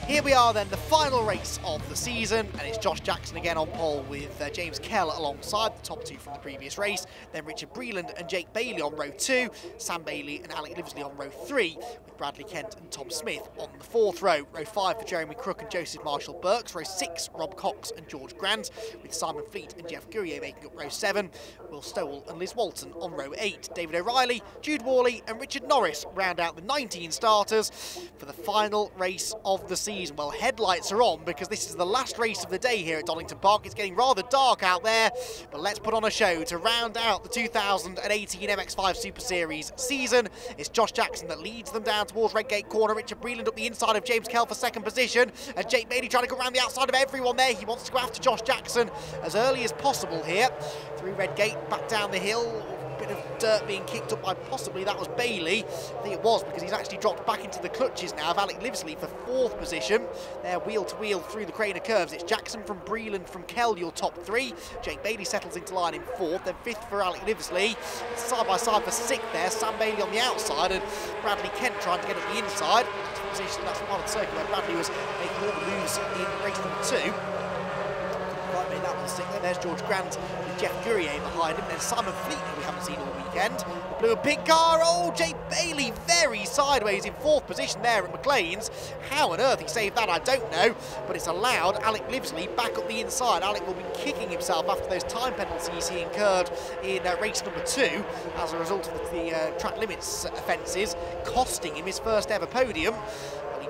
Here we are then, the final race of the season, and it's Josh Jackson again on pole with James Kell alongside the top two from the previous race, then Richard Breland and Jake Bailey on row 2, Sam Bailey and Alec Livesley on row 3, with Bradley Kent and Tom Smith on the 4th row. Row 5 for Jeremy Crook and Joseph Marshall Burks, row 6 Rob Cox and George Grant, with Simon Fleet and Jeff Gurrier making up row 7, Will Stowell and Liz Walton on row 8, David O'Reilly, Jude Worley and Richard Norris round out the 19 starters for the final race of the season. Well, headlights are on because this is the last race of the day here at Donington Park. It's getting rather dark out there, but let's put on a show to round out the 2018 MX-5 Super Series season. It's Josh Jackson that leads them down towards Redgate Corner. Richard Breland up the inside of James Kell for second position, and Jake Bailey trying to go around the outside of everyone there. He wants to go after Josh Jackson as early as possible here. Through Redgate, back down the hill. Bit of dirt being kicked up by possibly that was Bailey. I think it was, because he's actually dropped back into the clutches now of Alec Livesley for 4th position. They're wheel to wheel through the Craner curves. It's Jackson from Breland from Kell, your top 3. Jake Bailey settles into line in 4th, then 5th for Alec Livesley. Side by side for 6th there, Sam Bailey on the outside and Bradley Kent trying to get up the inside. Position, that's part of the circuit where Bradley was making all the moves in race number 2. Quite made that one stick there. There's George Grant with Jeff Gurrier behind him. Then Simon Fleet, who we haven't seen all weekend. The blue and pink car. Oh, Jake Bailey very sideways in 4th position there at McLean's. How on earth he saved that, I don't know. But it's allowed Alec Livesley back up the inside. Alec will be kicking himself after those time penalties he incurred in race number 2 as a result of the track limits offences, costing him his first ever podium.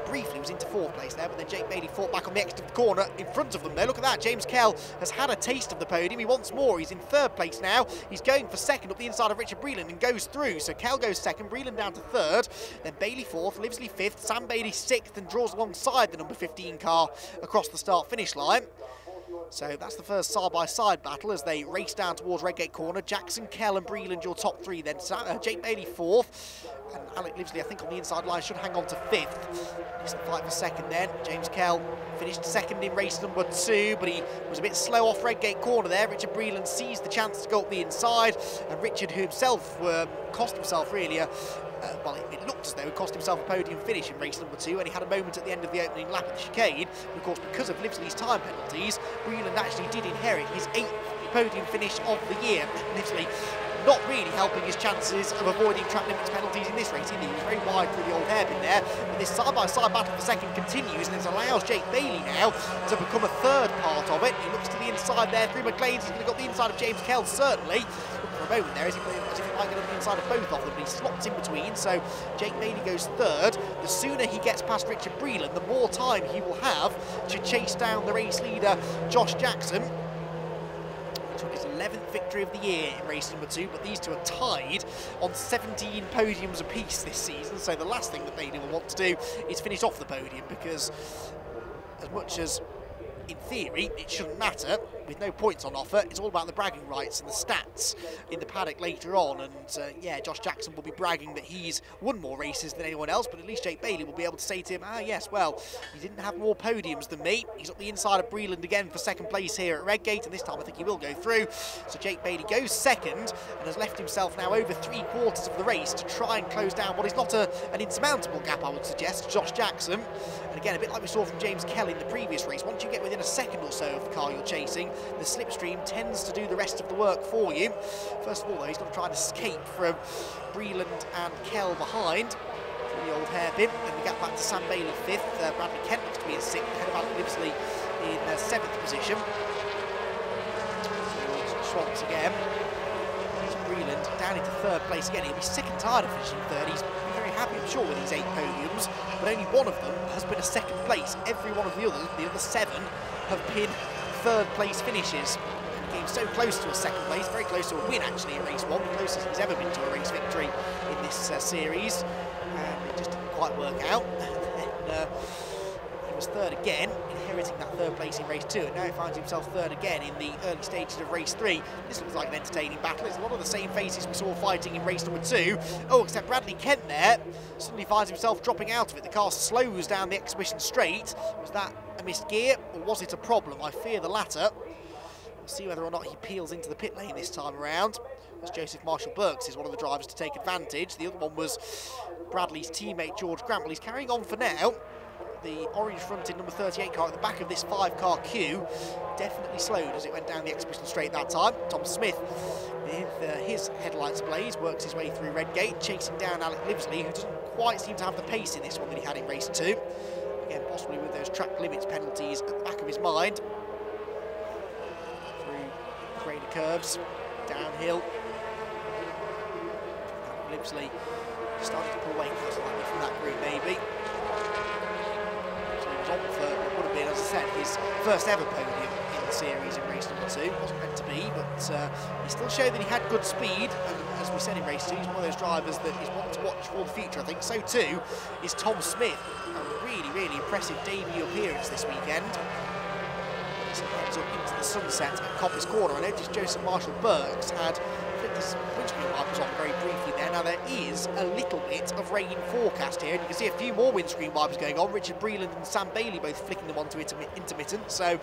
Briefly was into 4th place there, but then Jake Bailey fought back on the extra corner in front of them there. Look at that, James Kell has had a taste of the podium. He wants more. He's in 3rd place now. He's going for 2nd up the inside of Richard Breland and goes through. So Kell goes 2nd, Breland down to 3rd, then Bailey 4th, Livesley 5th, Sam Bailey 6th, and draws alongside the number 15 car across the start-finish line. So that's the first side-by-side battle as they race down towards Redgate Corner. Jackson, Kell and Breland your top 3 then. Jake Bailey 4th. And Alec Livesley, I think, on the inside line should hang on to 5th. Decent fight for 2nd then. James Kell finished 2nd in race number 2, but he was a bit slow off Redgate Corner there. Richard Breland seized the chance to go up the inside, and Richard, who himself cost himself really well, it looked as though he cost himself a podium finish in race number 2, and he had a moment at the end of the opening lap of the chicane. But of course, because of Livesley's time penalties, Breland actually did inherit his 8th podium finish of the year. Livesley not really helping his chances of avoiding track limits penalties in this race. He was very wide through the old hairpin there. But this side-by-side battle for 2nd continues, and it allows Jake Bailey now to become a 3rd part of it. He looks to the inside there through McLean's. He's going to go up the inside of James Kell, certainly. For a moment there, as if he might get up the inside of both of them, but he slots in between. So Jake Bailey goes 3rd. The sooner he gets past Richard Breland, the more time he will have to chase down the race leader, Josh Jackson. Took his 11th victory of the year in race number 2, but these two are tied on 17 podiums apiece this season. So the last thing that Bailey will want to do is finish off the podium, because as much as in theory it shouldn't matter, with no points on offer, it's all about the bragging rights and the stats in the paddock later on. And yeah, Josh Jackson will be bragging that he's won more races than anyone else, but at least Jake Bailey will be able to say to him, yes, well, he didn't have more podiums than me. He's up the inside of Breland again for 2nd place here at Redgate, and this time I think he will go through. So Jake Bailey goes 2nd and has left himself now over 3/4 of the race to try and close down what is not an insurmountable gap, I would suggest, Josh Jackson. And again, a bit like we saw from James Kell in the previous race, once you get within a 2nd or so of the car you're chasing, the slipstream tends to do the rest of the work for you. First of all, though, he's got to try and escape from Breland and Kell behind through the old hairpin. Then we get back to Sam Bailey 5th. Bradley Kent looks to be in 6th, ahead of Alec Livesley in 7th position. Swamps again. There's Breland down into 3rd place again. He'll be sick and tired of finishing 3rd. He's very happy, I'm sure, with his 8 podiums, but only one of them has been a 2nd place. Every one of the other 7, have been 3rd place finishes. And he came so close to a 2nd place, very close to a win actually in race 1, the closest he's ever been to a race victory in this series. And it just didn't quite work out. And then he was 3rd again, inheriting that 3rd place in race 2, and now he finds himself 3rd again in the early stages of race 3. This looks like an entertaining battle. It's a lot of the same faces we saw fighting in race number 2. Oh, except Bradley Kent there suddenly finds himself dropping out of it. The car slows down the exhibition straight. Was that a missed gear, or was it a problem? I fear the latter. We'll see whether or not he peels into the pit lane this time around. As Joseph Marshall Burks is one of the drivers to take advantage. The other one was Bradley's teammate George Grant. Well, he's carrying on for now. the orange-fronted number 38 car at the back of this 5-car queue definitely slowed as it went down the exhibition straight that time. Tom Smith, with his headlights ablaze, works his way through Redgate, chasing down Alex Livesley, who doesn't quite seem to have the pace in this one that he had in race 2. Again, possibly with those track limits penalties at the back of his mind. Through grader curves, downhill. Livesley starting to pull away slightly from that group, maybe. So he was on for what would have been, as I said, his first ever podium in the series in race number 2. Wasn't meant to be, but he still showed that he had good speed. And as we said in race 2, he's one of those drivers that is one to watch for the future, I think. So too is Tom Smith. A really, really impressive debut appearance this weekend. As he heads up into the sunset at Coppice Corner. I noticed Joseph Marshall Burks had flicked his windscreen wipers on very briefly there. Now there is a little bit of rain forecast here, and you can see a few more windscreen wipers going on. Richard Breland and Sam Bailey both flicking them onto intermittent, so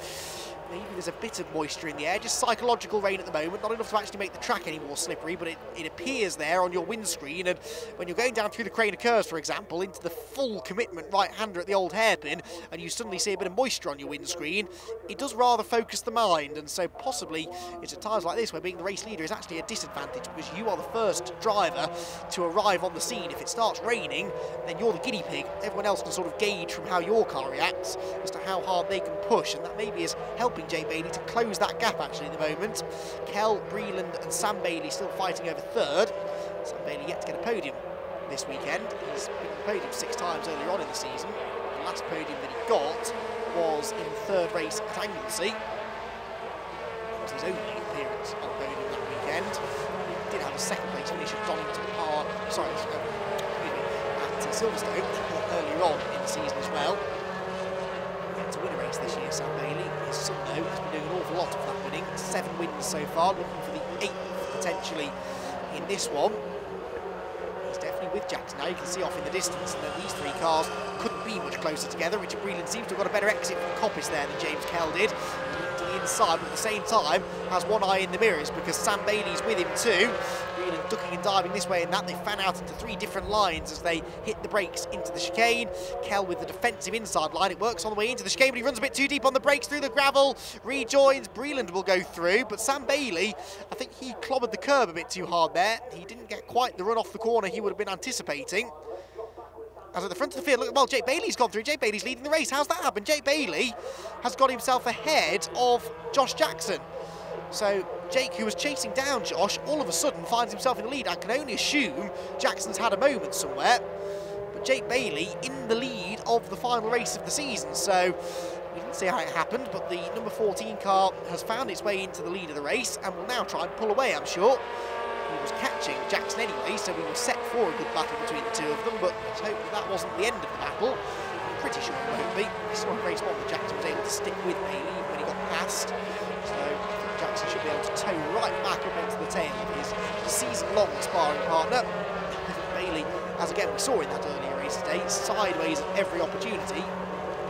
maybe there's a bit of moisture in the air. Just psychological rain at the moment, not enough to actually make the track any more slippery, but it appears there on your windscreen. And when you're going down through the Crane of Curves, for example, into the full commitment right-hander at the old hairpin, and you suddenly see a bit of moisture on your windscreen, it does rather focus the mind. And so possibly it's at times like this where being the race leader is actually a disadvantage, because you are the first driver to arrive on the scene. If it starts raining, then you're the guinea pig. Everyone else can sort of gauge from how your car reacts as to how hard they can push, and that maybe is helping Jake Bailey to close that gap actually at the moment. Kell, Breland and Sam Bailey still fighting over third. Sam Bailey yet to get a podium this weekend. He's been on the podium 6 times earlier on in the season. The last podium that he got was in the 3rd race at Anglesey. It was his only appearance on the podium that weekend. He did have a 2nd place finish at Donington Park, at Silverstone earlier on in the season as well. To win a race this year, Sam Bailey. His son, though, has been doing an awful lot of that winning. 7 wins so far, looking for the 8th potentially in this one. He's definitely with Jackson now. You can see off in the distance, and then these 3 cars couldn't be much closer together. Richard Breland seems to have got a better exit from Coppice there than James Kell did. To the inside, but at the same time has one eye in the mirrors because Sam Bailey's with him too. Breland ducking and diving this way and that. They fan out into 3 different lines as they hit the brakes into the chicane. Kell with the defensive inside line. It works on the way into the chicane, but he runs a bit too deep on the brakes through the gravel. Rejoins. Breland will go through, but Sam Bailey, I think he clobbered the curb a bit too hard there. He didn't get quite the run off the corner he would have been anticipating. As at the front of the field, look, well, Jake Bailey's gone through. Jake Bailey's leading the race. How's that happened? Jake Bailey has got himself ahead of Josh Jackson. So Jake, who was chasing down Josh, all of a sudden finds himself in the lead. I can only assume Jackson's had a moment somewhere. But Jake Bailey in the lead of the final race of the season. So we didn't see how it happened, but the number 14 car has found its way into the lead of the race and will now try and pull away, I'm sure. He was catching Jackson anyway, so we were set for a good battle between the 2 of them, but let's hope that wasn't the end of the battle. I'm pretty sure it won't be. We saw in race 1 that Jackson was able to stick with Bailey even when he got past. So I think Jackson should be able to tow right back up into the tail of his season-long sparring partner. Bailey, as again we saw in that earlier race today, sideways at every opportunity.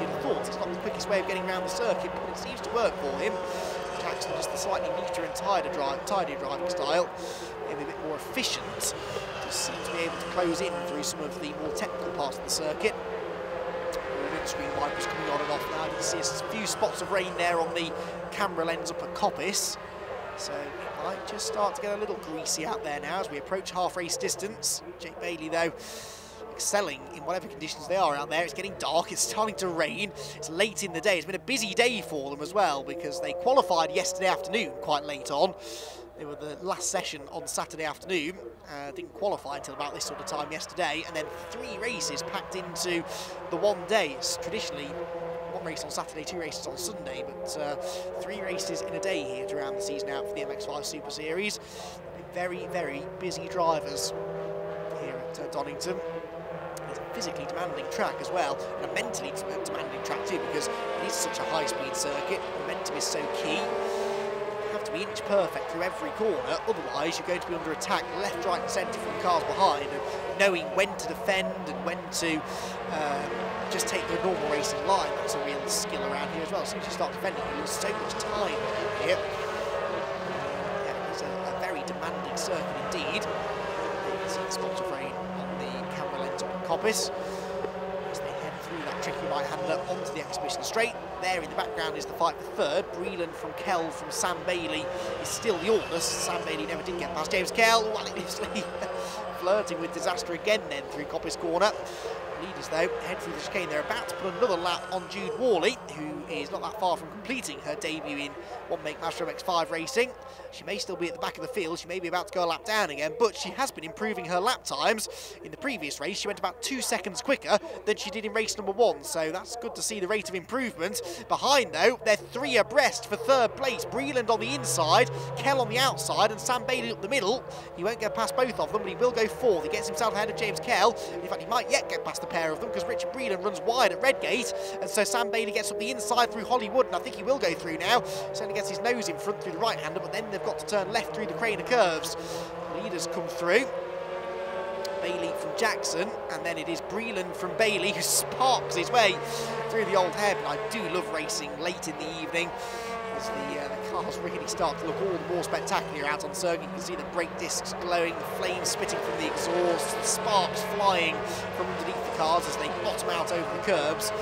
You'd have thought it's not the quickest way of getting around the circuit, but it seems to work for him. Jackson just the slightly neater and tidier driving style, maybe a bit more efficient. Just seems to be able to close in through some of the more technical parts of the circuit. Windscreen wipers coming on and off now. You can see a few spots of rain there on the camera lens up at Coppice. So it might just start to get a little greasy out there now as we approach half race distance. Jake Bailey, though, excelling in whatever conditions they are out there. It's getting dark, it's starting to rain, it's late in the day. It's been a busy day for them as well because they qualified yesterday afternoon quite late on. They were the last session on Saturday afternoon, didn't qualify until about this sort of time yesterday, and then 3 races packed into the one day. It's traditionally 1 race on Saturday, 2 races on Sunday, but 3 races in a day here to round the season out for the MX-5 Super Series. Very, very busy drivers here at Donington. It's a physically demanding track as well, and a mentally demanding track too, because it is such a high-speed circuit. Momentum is so key. You have to be inch perfect through every corner, otherwise you're going to be under attack left, right and centre from cars behind, and knowing when to defend and when to just take the normal racing line, that's a real skill around here as well. As soon as you start defending, you lose so much time here. Yeah, it's a very demanding circuit indeed. You can see the spots of rain on the camera lens on Coppice as they head through that tricky right-hander onto the exhibition straight. There in the background is the fight for third. Breland from Kell from Sam Bailey is still the oldest. Sam Bailey never did get past James Kell. Well, Lyndsay flirting with disaster again then through Coppice Corner. Leaders, though, head through the chicane. They're about to put another lap on Jude Worley, who is not that far from completing her debut in one-make Mazda MX-5 racing. She may still be at the back of the field. She may be about to go a lap down again, but she has been improving her lap times. In the previous race, she went about 2 seconds quicker than she did in race number 1, so that's good to see the rate of improvement. Behind, though, they're 3 abreast for third place. Breland on the inside, Kell on the outside, and Sam Bailey up the middle. He won't get past both of them, but he will go fourth. He gets himself ahead of James Kell. In fact, he might yet get past the pair of them, because Richard Breland runs wide at Redgate, and so Sam Bailey gets up the inside through Hollywood, and I think he will go through now. Certainly gets his nose in front through the right-hander, but then they've got to turn left through the crane of curves. Leaders come through. Bailey from Jackson, and then it is Breland from Bailey who sparks his way through the old hairpin. I do love racing late in the evening, as the cars really start to look all the more spectacular out on circuit. You can see the brake discs glowing, the flames spitting from the exhaust, the sparks flying from underneath the cars as they bottom out over the curbs.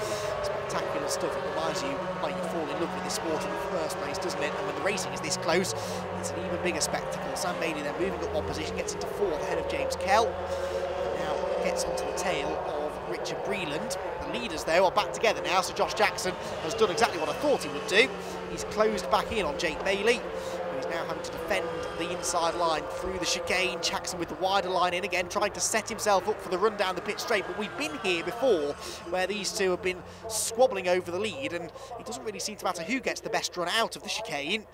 Spectacular stuff. It reminds you why you fall in love with this sport in the first place, doesn't it? And when the racing is this close, it's an even bigger spectacle. Sam Bailey then moving up one position, gets into fourth ahead of James Kell. Now gets onto the tail of Richard Breland. The leaders, though, are back together now, so Josh Jackson has done exactly what I thought he would do. He's closed back in on Jake Bailey, who's now having to defend the inside line through the chicane. Jackson with the wider line in again, trying to set himself up for the run down the pit straight, but we've been here before where these two have been squabbling over the lead, and it doesn't really seem to matter who gets the best run out of the chicane,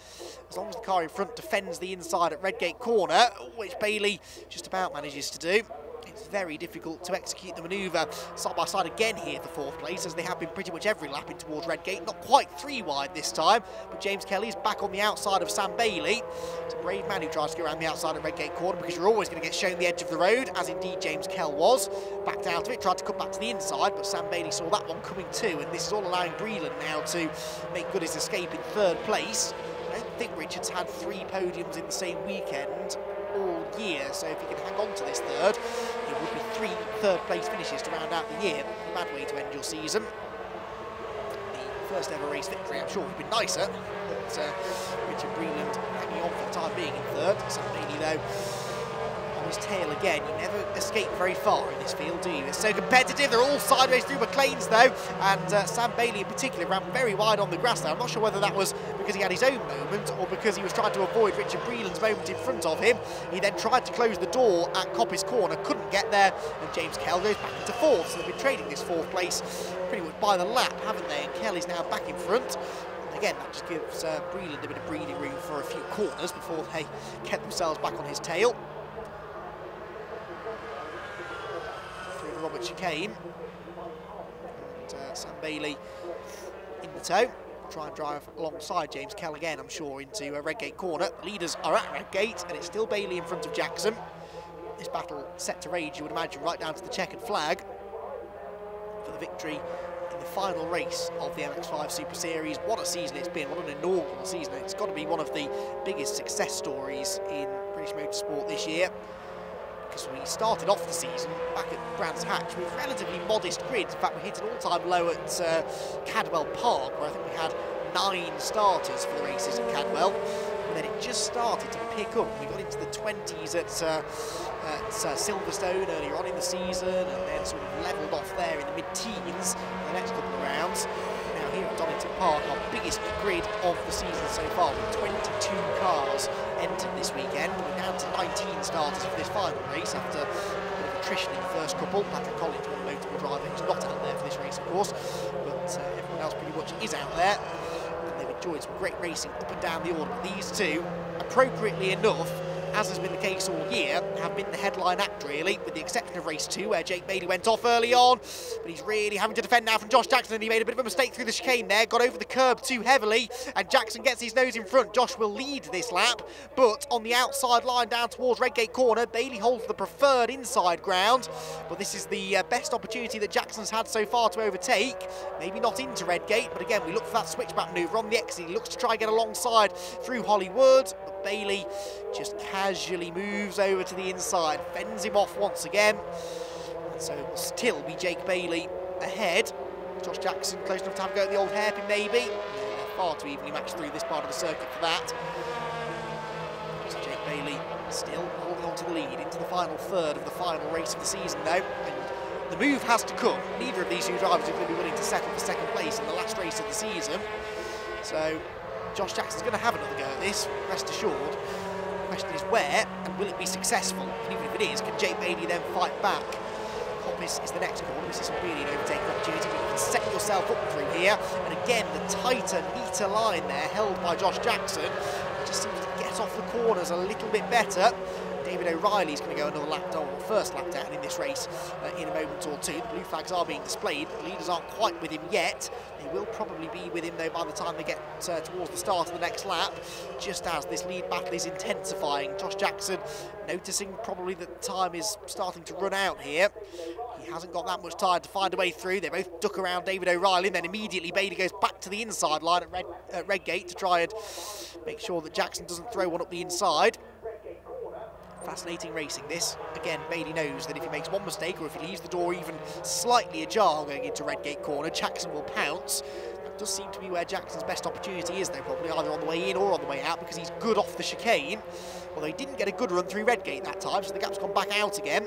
as long as the car in front defends the inside at Redgate Corner, which Bailey just about manages to do. It's very difficult to execute the manoeuvre side by side again here for fourth place, as they have been pretty much every lap in towards Redgate. Not quite 3 wide this time, but James Kelly is back on the outside of Sam Bailey. It's a brave man who tries to go around the outside of Redgate Corner, because you're always going to get shown the edge of the road, as indeed James Kell was. Backed out of it, tried to cut back to the inside, but Sam Bailey saw that one coming too, and this is all allowing Breland now to make good his escape in third place. I don't think Richard's had 3 podiums in the same weekend all year, so if he can hang on to this third, it would be 3 third-place finishes to round out the year. A bad way to end your season. The first ever race victory, I'm sure, would have been nicer, but Richard Breland hanging on for the time being in third. Sam Bailey, though, on his tail again. You never escape very far in this field, do you? It's so competitive. They're all sideways through McLean's, though, and Sam Bailey in particular ran very wide on the grass there. I'm not sure whether that was because he had his own moment or because he was trying to avoid Richard Breland's moment in front of him. He then tried to close the door at Coppice Corner, couldn't get there, and James Kell goes back into fourth. So they've been trading this fourth place pretty much by the lap, haven't they? And Kell is now back in front. And again, that just gives Breland a bit of breathing room for a few corners before they get themselves back on his tail. Through the Robert chicane. And Sam Bailey in the tow. Try and drive alongside James Kell again, I'm sure, into Redgate Corner. The leaders are at Redgate, and it's still Bailey in front of Jackson. This battle set to rage, you would imagine, right down to the checkered flag for the victory in the final race of the MX-5 Super Series. What a season it's been, what an inaugural season. It's got to be one of the biggest success stories in British motorsport this year, because we started off the season back at Brands Hatch with relatively modest grids. In fact, we hit an all-time low at Cadwell Park, where I think we had 9 starters for the races at Cadwell. And then it just started to pick up. We got into the 20s at Silverstone earlier on in the season, and then sort of levelled off there in the mid-teens the next couple of rounds. Now here at Donington Park, our biggest grid of the season so far, with 22 cars entered this weekend. We're down to 19 starters for this final race after a bit of attrition in the first couple. Patrick Collins, one notable driver, who's not out there for this race, of course, but everyone else pretty much is out there. And they've enjoyed some great racing up and down the order. But these two, appropriately enough, as has been the case all year, have been the headline act, really, with the exception of race 2, where Jake Bailey went off early on, but he's really having to defend now from Josh Jackson, and he made a bit of a mistake through the chicane there, got over the curb too heavily, and Jackson gets his nose in front. Josh will lead this lap, but on the outside line down towards Redgate Corner, Bailey holds the preferred inside ground, but this is the best opportunity that Jackson's had so far to overtake. Maybe not into Redgate, but again, we look for that switchback manoeuvre on the exit. He looks to try and get alongside through Hollywood, but Bailey just casually moves over to the inside, fends him off once again, and so it will still be Jake Bailey ahead Josh Jackson close enough to have a go at the old hairpin maybe. No, they're far too evenly matched through this part of the circuit for that. So Jake Bailey still holding on to the lead into the final third of the final race of the season though. And the move has to come. Neither of these two drivers are going to be willing to settle for second place in the last race of the season. So Josh Jackson's going to have another go at this, rest assured. The question is where, and will it be successful? And even if it is, can Jake Bailey then fight back? Coppice is the next corner. This isn't really an overtaking opportunity, but you can set yourself up through here. And again, the tighter, neater line there held by Josh Jackson. He just seems to get off the corners a little bit better. David O'Reilly's going to go another lap down, or first lap down in this race in a moment or two. The blue flags are being displayed. The leaders aren't quite with him yet. They will probably be with him though by the time they get towards the start of the next lap, just as this lead battle is intensifying. Josh Jackson noticing probably that the time is starting to run out here. He hasn't got that much time to find a way through. They both duck around David O'Reilly, and then immediately Bailey goes back to the inside line at Redgate to try and make sure that Jackson doesn't throw one up the inside. Fascinating racing this. Again, Bailey knows that if he makes one mistake or if he leaves the door even slightly ajar going into Redgate corner, Jackson will pounce. That does seem to be where Jackson's best opportunity is though, probably either on the way in or on the way out, because he's good off the chicane. Although he didn't get a good run through Redgate that time, so the gap's gone back out again.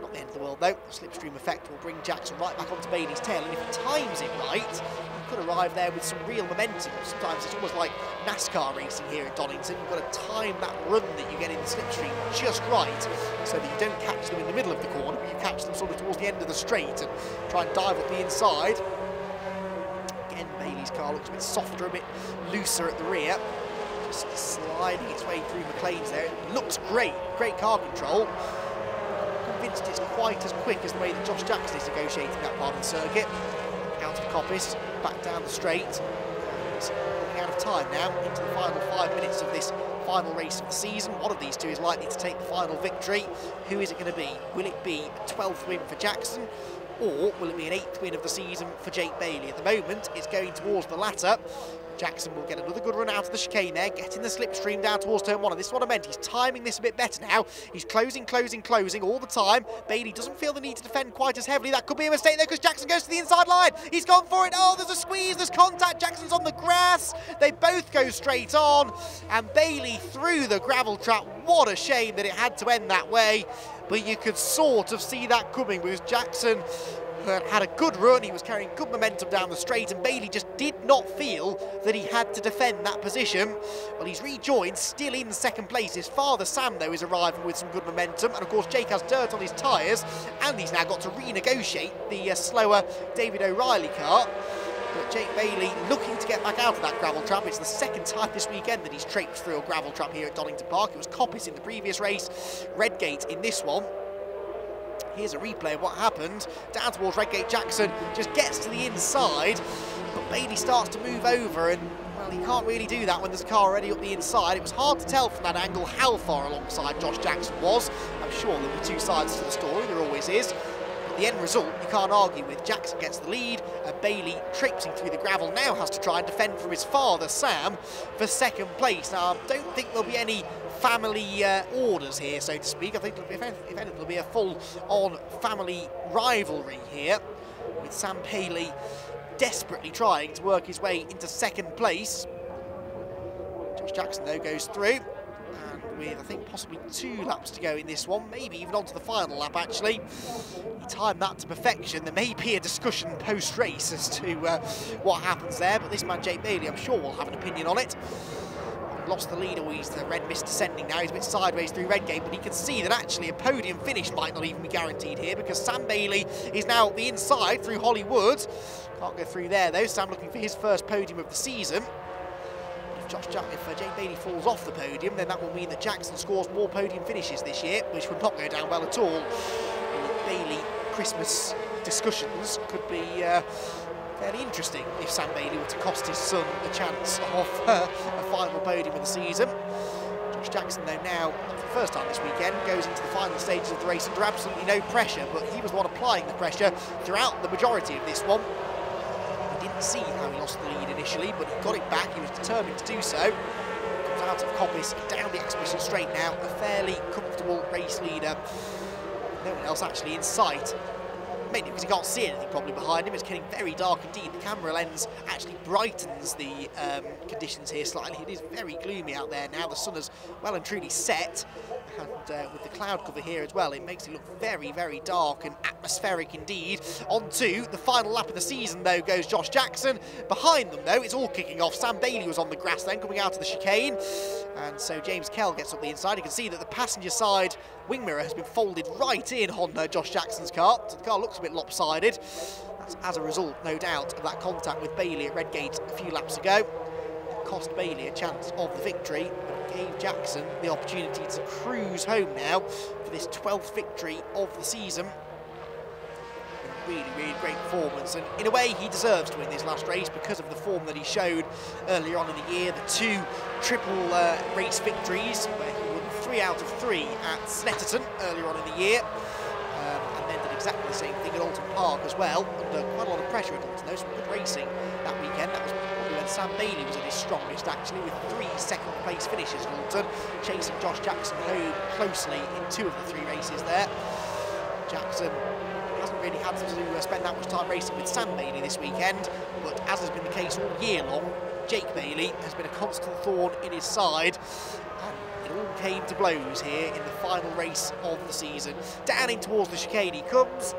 Not the end of the world though. The slipstream effect will bring Jackson right back onto Bailey's tail, and if he times it right, he could arrive there with some real momentum. Sometimes it's almost like NASCAR racing here at Donington. You've got to time that run that you get in the slipstream just right, so that you don't catch them in the middle of the corner, but you catch them sort of towards the end of the straight and try and dive up the inside. Again, Bailey's car looks a bit softer, a bit looser at the rear. Just sliding its way through McLean's there. It looks great, great car control. Convinced it's quite as quick as the way that Josh Jackson is negotiating that part of the circuit. Out of Coppice, back down the straight. He's running out of time now into the final 5 minutes of this final race of the season. One of these two is likely to take the final victory. Who is it going to be? Will it be a 12th win for Jackson, or will it be an 8th win of the season for Jake Bailey? At the moment, it's going towards the latter. Jackson will get another good run out of the chicane there, getting the slipstream down towards turn one. And this is what I meant. He's timing this a bit better now. He's closing all the time. Bailey doesn't feel the need to defend quite as heavily. That could be a mistake there because Jackson goes to the inside line. He's gone for it. Oh, there's a squeeze. There's contact. Jackson's on the grass. They both go straight on. And Bailey through the gravel trap. What a shame that it had to end that way. But you could sort of see that coming because Jackson had a good run, he was carrying good momentum down the straight, and Bailey just did not feel that he had to defend that position. Well, he's rejoined, still in second place. His father, Sam, though, is arriving with some good momentum, and of course Jake has dirt on his tyres, and he's now got to renegotiate the slower David O'Reilly car. But Jake Bailey looking to get back out of that gravel trap. It's the second time this weekend that he's traipsed through a gravel trap here at Donington Park. It was Coppice in the previous race, Redgate in this one. Here's a replay of what happened. Down towards Redgate, Jackson just gets to the inside, but Bailey starts to move over, and well, he can't really do that when there's a car already up the inside. It was hard to tell from that angle how far alongside Josh Jackson was. I'm sure there'll be two sides to the story, there always is. But the end result, you can't argue with. Jackson gets the lead, and Bailey, traipsing through the gravel, now has to try and defend from his father, Sam, for second place. Now, I don't think there'll be any family orders here, so to speak. I think, if anything, there'll be a full-on family rivalry here, with Sam Bailey desperately trying to work his way into second place. Josh Jackson, though, goes through, and with, I think, possibly 2 laps to go in this one, maybe even onto the final lap, actually. He timed that to perfection. There may be a discussion post-race as to what happens there, but this man, Jake Bailey, I'm sure will have an opinion on it. Lost the lead, or he's the red mist descending now. He's a bit sideways through Redgate, but he can see that actually a podium finish might not even be guaranteed here, because Sam Bailey is now at the inside through Hollywood. Can't go through there though. Sam looking for his first podium of the season. If Jake Bailey falls off the podium, then that will mean that Jackson scores more podium finishes this year, which would not go down well at all. The Bailey Christmas discussions could be fairly interesting if Sam Bailey were to cost his son a chance of a final podium of the season. Josh Jackson, though, now, for the first time this weekend, goes into the final stages of the race under absolutely no pressure, but he was the one applying the pressure throughout the majority of this one. He didn't see how he lost the lead initially, but he got it back. He was determined to do so. Comes out of Coppice, down the exhibition straight now, a fairly comfortable race leader. No one else actually in sight. mainly because he can't see anything probably behind him. It's getting very dark indeed. The camera lens actually brightens the conditions here slightly. It is very gloomy out there now. The sun has well and truly set, and with the cloud cover here as well, it makes it look very, very dark and atmospheric indeed. On to the final lap of the season though goes Josh Jackson. Behind them though, it's all kicking off. Sam Bailey was on the grass then, coming out of the chicane, and so James Kell gets up the inside. You can see that the passenger side wing mirror has been folded right in on Josh Jackson's car, so the car looks a bit lopsided. That's as a result, no doubt, of that contact with Bailey at Redgate a few laps ago. It cost Bailey a chance of the victory, but it gave Jackson the opportunity to cruise home now for this 12th victory of the season. Really, really great performance, and in a way he deserves to win this last race because of the form that he showed earlier on in the year. The 2 triple race victories, where he won 3 out of 3 at Snetterton earlier on in the year, and then did exactly the same thing at Donington Park as well, under quite a lot of pressure at Donington. There was some good racing that weekend. That was probably when Sam Bailey was at his strongest actually, with 3 second place finishes at Donington, chasing Josh Jackson home closely in 2 of the 3 races there. Jackson hasn't really had to spend that much time racing with Sam Bailey this weekend, but as has been the case all year long, Jake Bailey has been a constant thorn in his side, and it all came to blows here in the final race of the season. Down in towards the chicane he comes.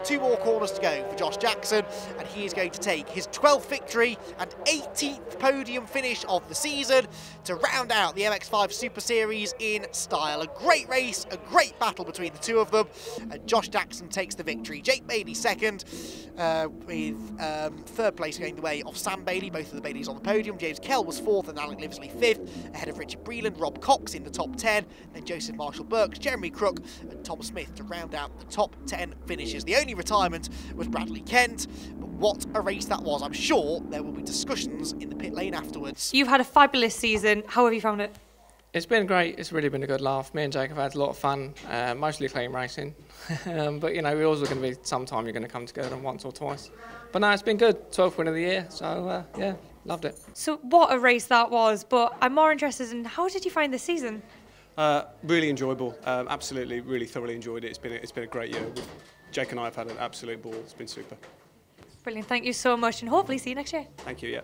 2 more corners to go for Josh Jackson, and he is going to take his 12th victory and 18th podium finish of the season to round out the MX-5 Super Series in style. A great race, a great battle between the 2 of them, and Josh Jackson takes the victory. Jake Bailey second, with 3rd place going the way of Sam Bailey. Both of the Baileys on the podium. James Kell was 4th and Alec Livesley 5th, ahead of Richard Breland, Rob Cox in the top 10, then Joseph Marshall-Burks, Jeremy Crook and Thomas Smith to round out the top 10 finishes. The only retirement was Bradley Kent, but what a race that was. I'm sure there will be discussions in the pit lane afterwards. You've had a fabulous season. How have you found it? It's been great. It's really been a good laugh. Me and Jake have had a lot of fun, mostly clean racing. But, you know, we're also going to be, sometime you're going to come together once or twice. But no, it's been good. 12th win of the year. So, yeah, loved it. So what a race that was. But I'm more interested in, how did you find this season? Really enjoyable. Absolutely, really thoroughly enjoyed it. It's been a great year. Jake and I have had an absolute ball. It's been super. Brilliant. Thank you so much, and hopefully see you next year. Thank you, yeah.